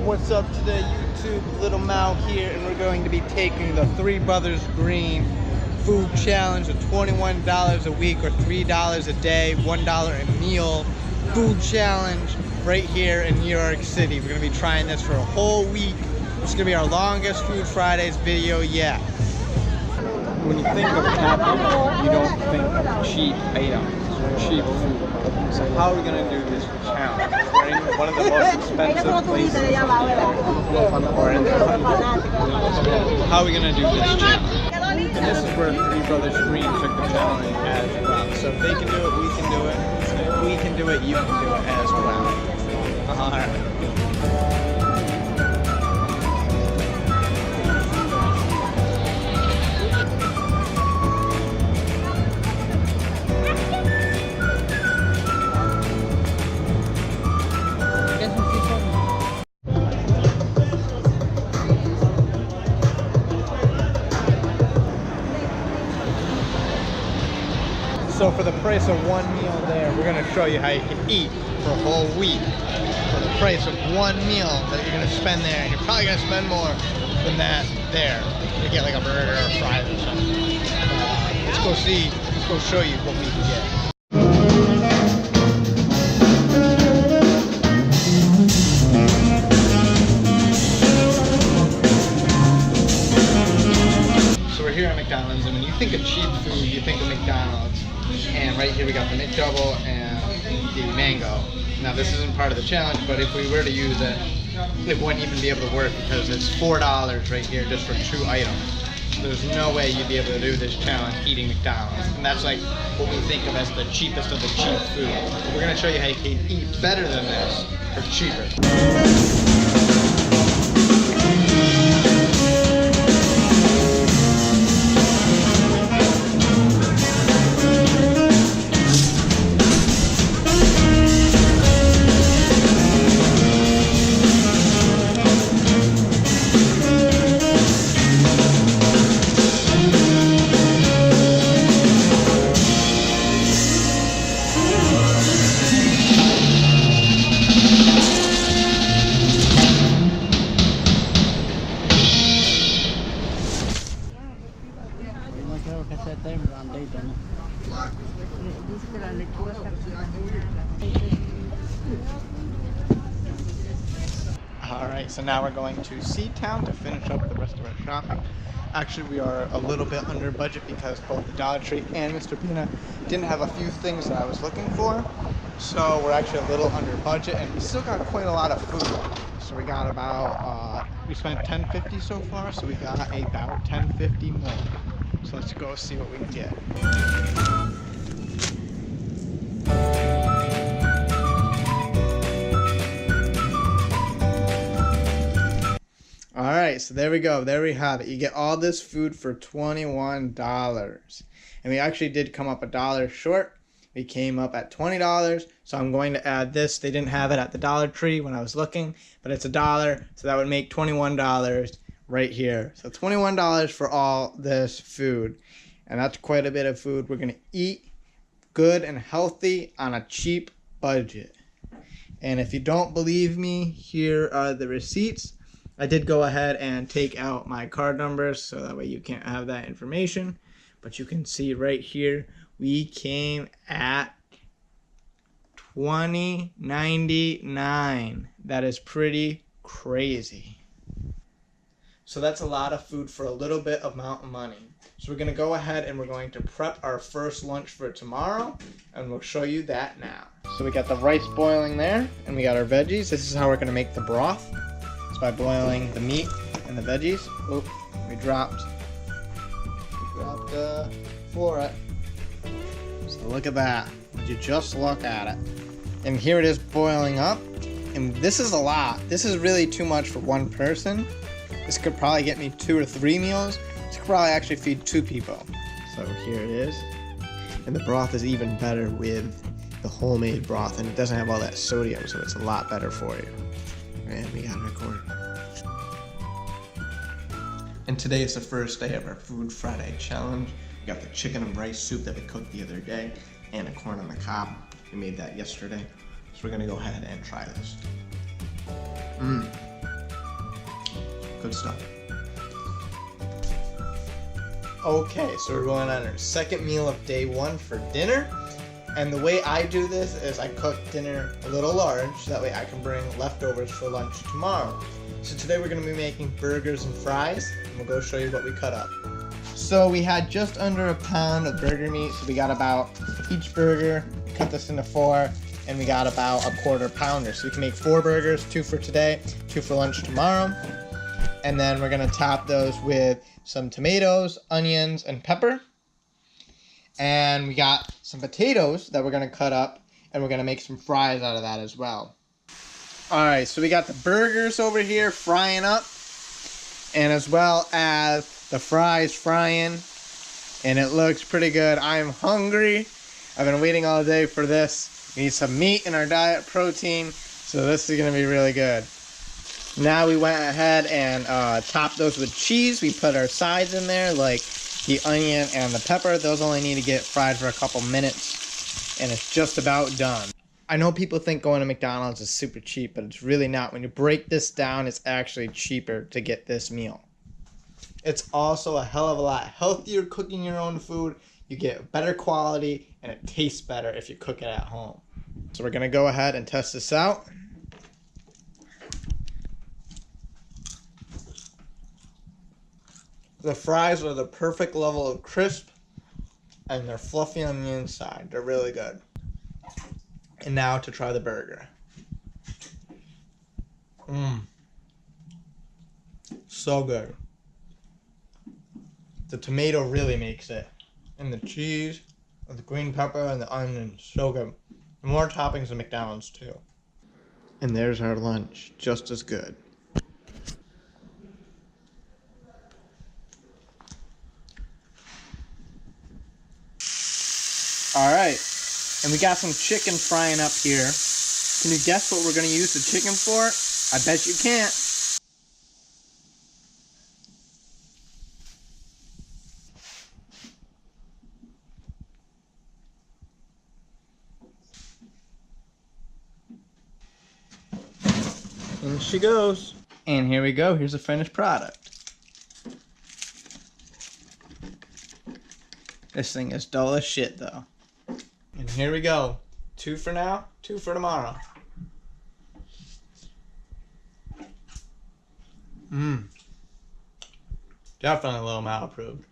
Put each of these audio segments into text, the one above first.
What's up today, YouTube? Lil Mao here, and we're going to be taking the Three Brothers Green food challenge of $21 a week or $3 a day, $1 a meal food challenge right here in New York City. We're going to be trying this for a whole week. It's going to be our longest Food Fridays video yet. When you think of happy, you don't think of cheap items or cheap food. So how are we going to do this challenge? We're in one of the most expensive places or in the country. How are we going to do this challenge? And this is where Three Brothers Green took the challenge as well. So if they can do it, we can do it. So if we can do it, you can do it as well. Alright. So for the price of one meal there, we're going to show you how you can eat for a whole week. For the price of one meal that you're going to spend there, and you're probably going to spend more than that there. You get like a burger or fries or something. Let's go see, let's go show you what we can get. So we're here at McDonald's, and when you think of cheap food, you think of McDonald's. And right here we got the McDouble and the mango. Now this isn't part of the challenge, but if we were to use it, it wouldn't even be able to work because it's $4 right here just for 2 items. So there's no way you'd be able to do this challenge eating McDonald's. And that's like what we think of as the cheapest of the cheap food. But we're going to show you how you can eat better than this for cheaper. Alright, so now we're going to C-Town to finish up the rest of our shopping. Actually, we are a little bit under budget because both the Dollar Tree and Mr. Peanut didn't have a few things that I was looking for. So we're actually a little under budget, and we still got quite a lot of food. So we got about, we spent $10.50 so far, so we got about $10.50 more. So let's go see what we can get. Alright, so there we go. There we have it. You get all this food for $21. And we actually did come up $1 short. We came up at $20, so I'm going to add this. They didn't have it at the Dollar Tree when I was looking, but it's $1, so that would make $21 right here. So $21 for all this food. And that's quite a bit of food. We're going to eat good and healthy on a cheap budget. And if you don't believe me, here are the receipts. I did go ahead and take out my card numbers so that way you can't have that information. But you can see right here, we came at $20.99. That is pretty crazy. So that's a lot of food for a little bit amount of money. So we're going to go ahead and we're going to prep our first lunch for tomorrow, and we'll show you that now. So we got the rice boiling there, and we got our veggies. This is how we're going to make the broth. It's by boiling the meat and the veggies. Oop, we dropped for it. So look at that. Would you just look at it? And here it is boiling up. And this is a lot. This is really too much for one person. This could probably get me 2 or 3 meals. This could probably actually feed 2 people. So here it is. And the broth is even better with the homemade broth, and it doesn't have all that sodium, so it's a lot better for you. And we got it recorded. And today is the first day of our Food Friday challenge. We got the chicken and rice soup that we cooked the other day, and a corn on the cob. We made that yesterday. So we're gonna go ahead and try this. good stuff. Okay, so we're going on our second meal of day 1 for dinner. And the way I do this is I cook dinner a little large, so that way I can bring leftovers for lunch tomorrow. So today we're going to be making burgers and fries, and we'll go show you what we cut up. So we had just under a pound of burger meat, so we got about each burger, cut this into 4, and we got about a quarter pounder. So we can make 4 burgers, 2 for today, 2 for lunch tomorrow. And then we're going to top those with some tomatoes, onions, and pepper. And we got some potatoes that we're going to cut up, and we're going to make some fries out of that as well. Alright, so we got the burgers over here frying up, and as well as the fries frying, and it looks pretty good. I'm hungry. I've been waiting all day for this. We need some meat in our diet, protein, so this is going to be really good. Now we went ahead and topped those with cheese. We put our sides in there, like the onion and the pepper. Those only need to get fried for a couple minutes, and it's just about done. I know people think going to McDonald's is super cheap, but it's really not. When you break this down, it's actually cheaper to get this meal. It's also a hell of a lot healthier cooking your own food. You get better quality, and it tastes better if you cook it at home. So we're going to go ahead and test this out. The fries are the perfect level of crisp, and they're fluffy on the inside. They're really good. And now to try the burger. So good. The tomato really makes it. And the cheese, and the green pepper, and the onion, so good. More toppings than McDonald's too. And there's our lunch, just as good. Alright, and we got some chicken frying up here. Can you guess what we're going to use the chicken for? I bet you can't. In she goes. And here we go, here's the finished product. This thing is dull as shit though. And here we go. 2 for now, 2 for tomorrow. Definitely Lil Mao approved.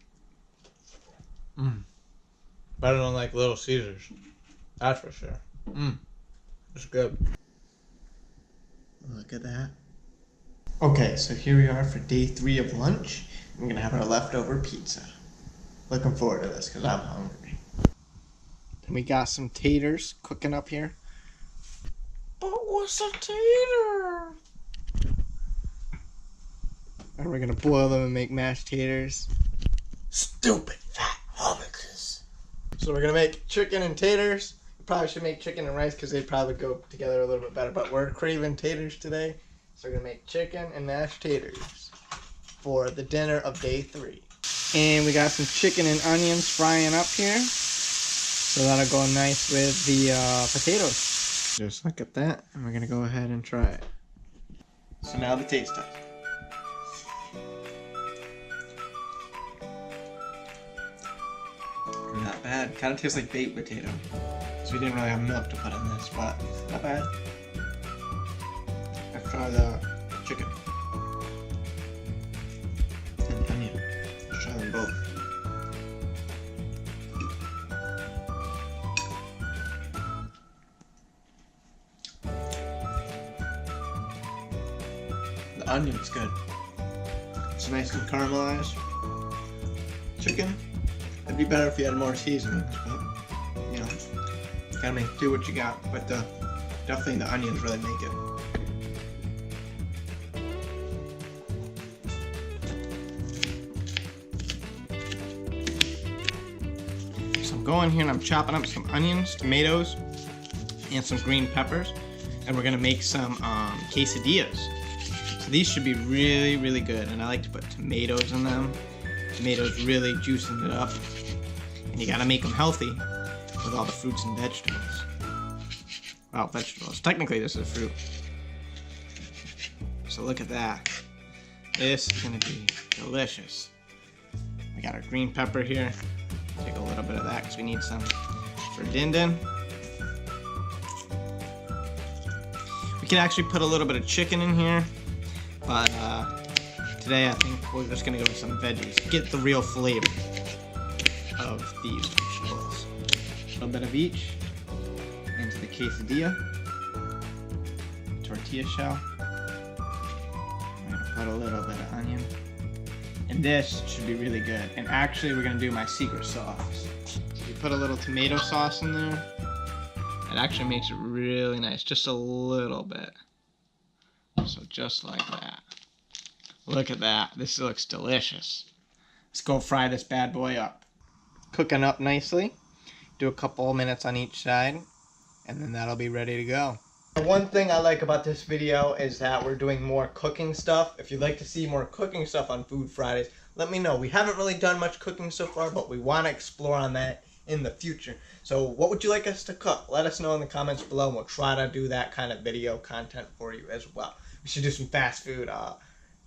Better than like Little Caesars. That's for sure. It's good. Look at that. Okay, so here we are for day 3 of lunch. We're gonna have our leftover pizza. Looking forward to this because I'm hungry. And we got some taters cooking up here. But what's a tater? And we're gonna boil them and make mashed taters. Stupid fat hobbitses. So we're gonna make chicken and taters. We probably should make chicken and rice because they'd probably go together a little bit better. But we're craving taters today. So we're gonna make chicken and mashed taters for the dinner of day 3. And we got some chicken and onions frying up here. So that'll go nice with the potatoes. Just look at that, and we're gonna go ahead and try it. So now the taste test. Not bad. Kind of tastes like baked potato. So we didn't really have milk to put in this, but not bad. Let's try the chicken. And the onion. Let's try them both. The onion's good. It's nice and caramelized. Chicken. It'd be better if you had more seasonings, but you know, gotta do what you got. But definitely the onions really make it. So I'm going here and I'm chopping up some onions, tomatoes, and some green peppers, and we're gonna make some quesadillas. So these should be really, really good, and I like to put tomatoes in them. Tomatoes really juicing it up. And you gotta make them healthy with all the fruits and vegetables. Well, vegetables. Technically this is fruit. So look at that. This is gonna be delicious. We got our green pepper here. Take a little bit of that because we need some for din din. We can actually put a little bit of chicken in here, but today I think we're just gonna go with some veggies. Get the real flavor of these vegetables. A little bit of each into the quesadilla. Tortilla shell. I'm gonna put a little bit of onion. And this should be really good. And actually we're gonna do my secret sauce. We put a little tomato sauce in there. It actually makes it really nice, just a little bit. So just like that. Look at that, this looks delicious. Let's go fry this bad boy up. Cooking up nicely. Do a couple minutes on each side, and then that'll be ready to go. One thing I like about this video is that we're doing more cooking stuff. If you'd like to see more cooking stuff on Food Fridays, let me know. We haven't really done much cooking so far, but we want to explore on that in the future. So what would you like us to cook? Let us know in the comments below, and we'll try to do that kind of video content for you as well. We should do some fast food,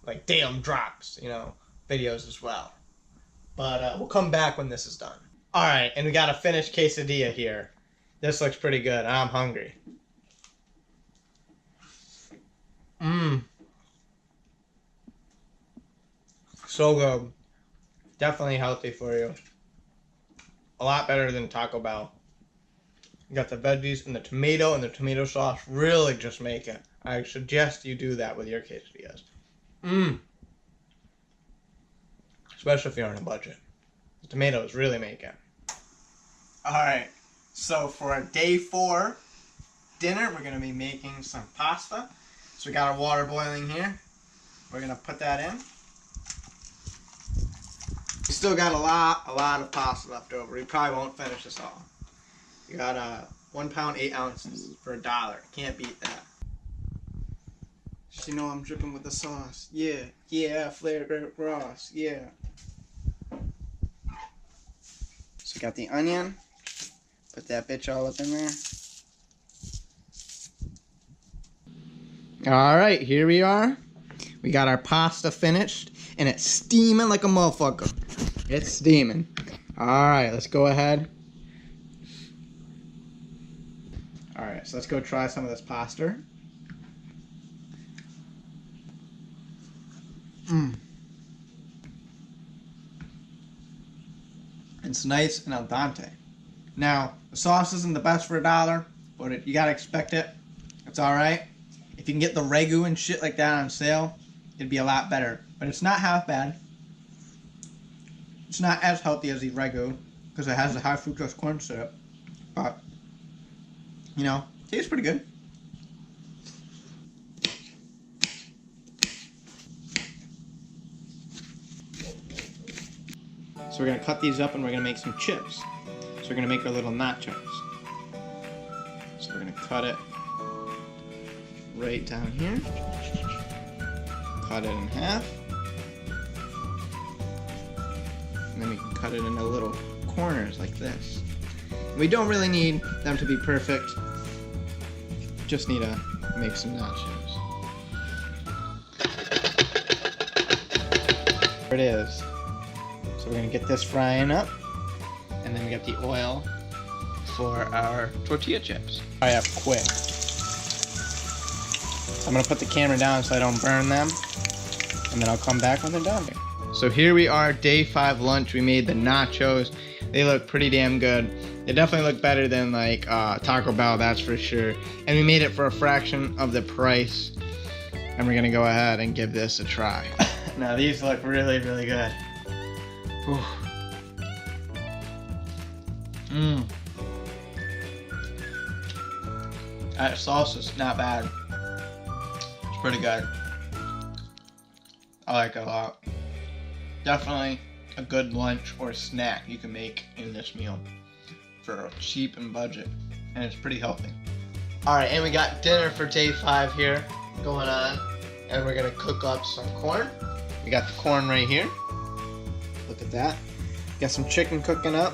like damn drops, you know, videos as well. But we'll come back when this is done. Alright, and we got a finished quesadilla here. This looks pretty good. I'm hungry. So good. Definitely healthy for you. A lot better than Taco Bell. You got the veggies and the tomato sauce really just make it. I suggest you do that with your quesadillas. Especially if you're on a budget. The tomatoes really make it. Alright, so for our day 4 dinner, we're going to be making some pasta. So we got our water boiling here. We're going to put that in. We still got a lot of pasta left over. We probably won't finish this all. We got 1 pound 8 ounces for $1. Can't beat that. You know I'm dripping with the sauce. Yeah, Flair Grape Ross, yeah. So we got the onion. Put that bitch all up in there. Alright, here we are. We got our pasta finished, and it's steaming like a motherfucker. It's steaming. Alright, let's go ahead. Alright, so let's go try some of this pasta. It's nice and al dente. Now, the sauce isn't the best for $1, but you gotta expect it. It's alright. If you can get the ragu and shit like that on sale, it'd be a lot better. But it's not half bad. It's not as healthy as the ragu, because it has the high fructose corn syrup. But, you know, tastes pretty good. So we're going to cut these up and we're going to make some chips. So we're going to make our little nachos. So we're going to cut it right down here. Cut it in half. And then we can cut it into little corners like this. We don't really need them to be perfect. Just need to make some nachos. There it is. So we're going to get this frying up, and then we got the oil for our tortilla chips. Fry up quick. I'm going to put the camera down so I don't burn them, and then I'll come back when they're done. So here we are, day 5 lunch. We made the nachos. They look pretty damn good. They definitely look better than like Taco Bell, that's for sure. And we made it for a fraction of the price. And we're going to go ahead and give this a try. Now these look really, really good. That sauce is not bad. It's pretty good. I like it a lot. Definitely a good lunch or snack you can make in this meal for cheap and budget, and it's pretty healthy. Alright, and we got dinner for day 5 here going on, and we're gonna cook up some corn. We got the corn right here. Look at that. Got some chicken cooking up.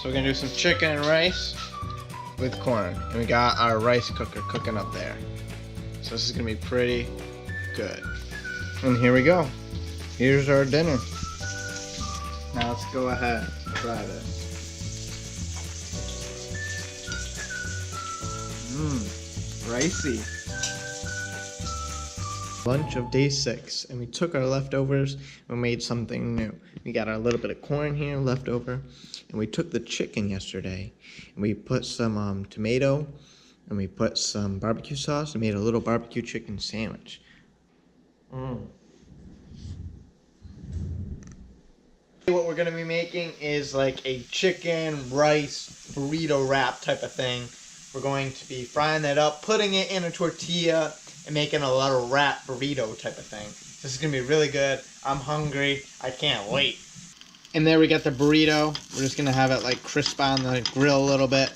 So we're gonna do some chicken and rice with corn. And we got our rice cooker cooking up there. So this is gonna be pretty good. And here we go. Here's our dinner. Now let's go ahead and try this. Ricey. Lunch of day 6, and we took our leftovers and made something new. We got our little bit of corn here left over, and we took the chicken yesterday and we put some tomato and we put some barbecue sauce and made a little barbecue chicken sandwich. What we're gonna be making is like a chicken rice burrito wrap type of thing. We're going to be frying that up, putting it in a tortilla, and making a little wrap burrito type of thing. This is gonna be really good. I'm hungry. I can't wait. And there we got the burrito. We're just gonna have it like crisp on the grill a little bit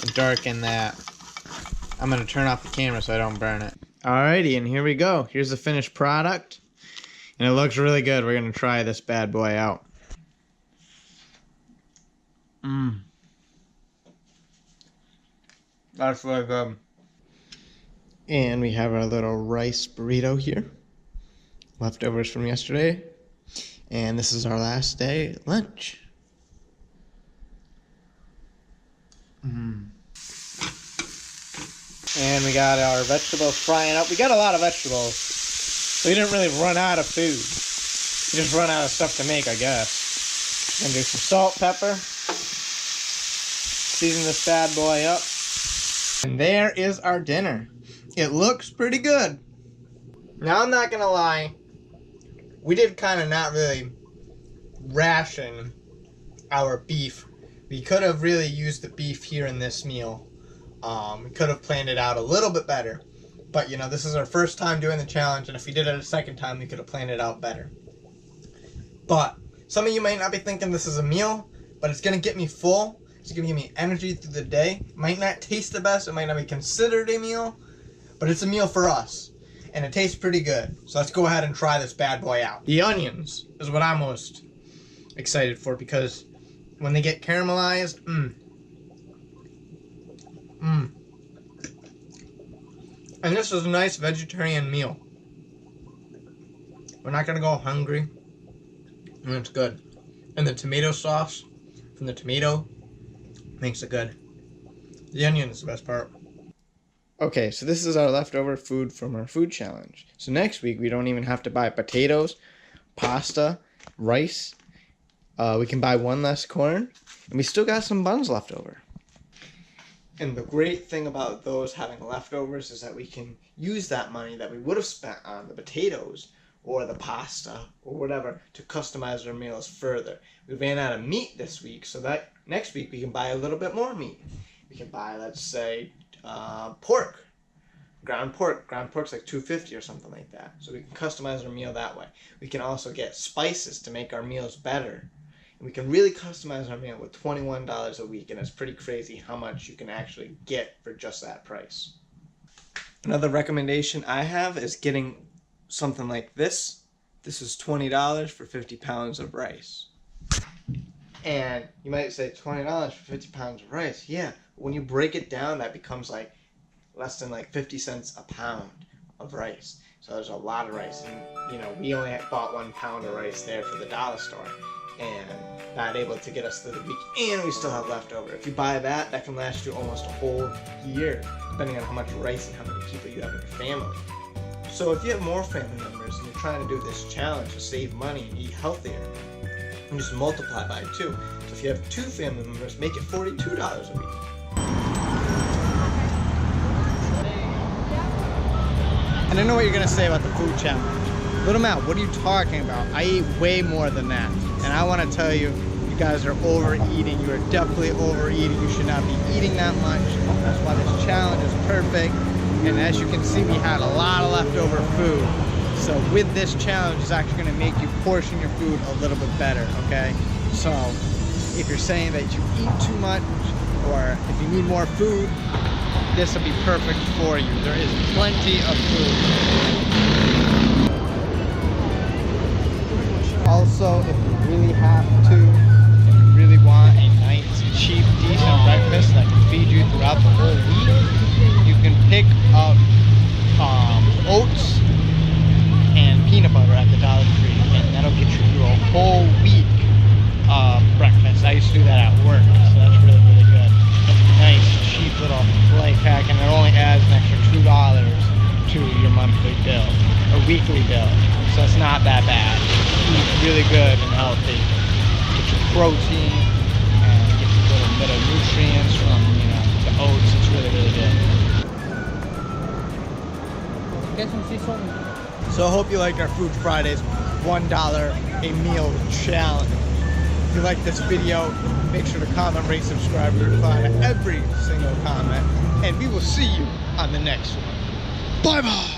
and darken that. I'm gonna turn off the camera so I don't burn it. Alrighty, and here we go. Here's the finished product. And it looks really good. We're gonna try this bad boy out. That's really good. And we have our little rice burrito here. Leftovers from yesterday. And this is our last day lunch. And we got our vegetables frying up. We got a lot of vegetables. So we didn't really run out of food. We just run out of stuff to make, I guess. Gonna do some salt, pepper. Season this bad boy up. And there is our dinner. It looks pretty good. Now, I'm not gonna lie. We did kind of not really ration our beef. We could have really used the beef here in this meal. We could have planned it out a little bit better. But, you know, this is our first time doing the challenge, and if we did it a second time, we could have planned it out better. But some of you might not be thinking this is a meal, but it's going to get me full. It's going to give me energy through the day. It might not taste the best. It might not be considered a meal, but it's a meal for us. And it tastes pretty good. So let's go ahead and try this bad boy out. The onions is what I'm most excited for, because when they get caramelized, And this is a nice vegetarian meal. We're not going to go hungry. And it's good. And the tomato sauce from the tomato makes it good. The onion is the best part. Okay, so this is our leftover food from our food challenge. So next week, we don't even have to buy potatoes, pasta, rice. We can buy one less corn. And we still got some buns left over. And the great thing about those having leftovers is that we can use that money that we would have spent on the potatoes or the pasta or whatever to customize our meals further. We ran out of meat this week, so that next week we can buy a little bit more meat. We can buy, let's say, pork. Ground pork. Ground pork's like $2.50 or something like that. So we can customize our meal that way. We can also get spices to make our meals better. And we can really customize our meal with $21 a week, and it's pretty crazy how much you can actually get for just that price. Another recommendation I have is getting something like this. This is $20 for 50 pounds of rice. And you might say $20 for 50 pounds of rice. Yeah, when you break it down, that becomes like less than like 50 cents a pound of rice. So there's a lot of rice. And, you know, we only bought 1 pound of rice there for the dollar store. And not able to get us through the week, and we still have leftover. If you buy that, that can last you almost a whole year, depending on how much rice and how many people you have in your family. So if you have more family members and you're trying to do this challenge to save money and eat healthier, you just multiply by 2. So if you have 2 family members, make it $42 a week. And I know what you're gonna say about the food challenge. Lil Mao, what are you talking about? I eat way more than that. And I want to tell you, you guys are overeating. You are definitely overeating. You should not be eating that much. That's why this challenge is perfect. And as you can see, we had a lot of leftover food. So with this challenge, it's actually going to make you portion your food a little bit better, okay? So if you're saying that you eat too much, or if you need more food, this will be perfect for you. There is plenty of food. Also, if you really have to, and you really want a nice, cheap, decent breakfast that can feed you throughout the whole week, you can pick up oats and peanut butter. bit of nutrients from, you know, the oats. It's really, really good. So I hope you liked our Food Fridays $1 a meal challenge. If you like this video, make sure to comment, rate, subscribe, we reply to every single comment, and we will see you on the next one. Bye bye.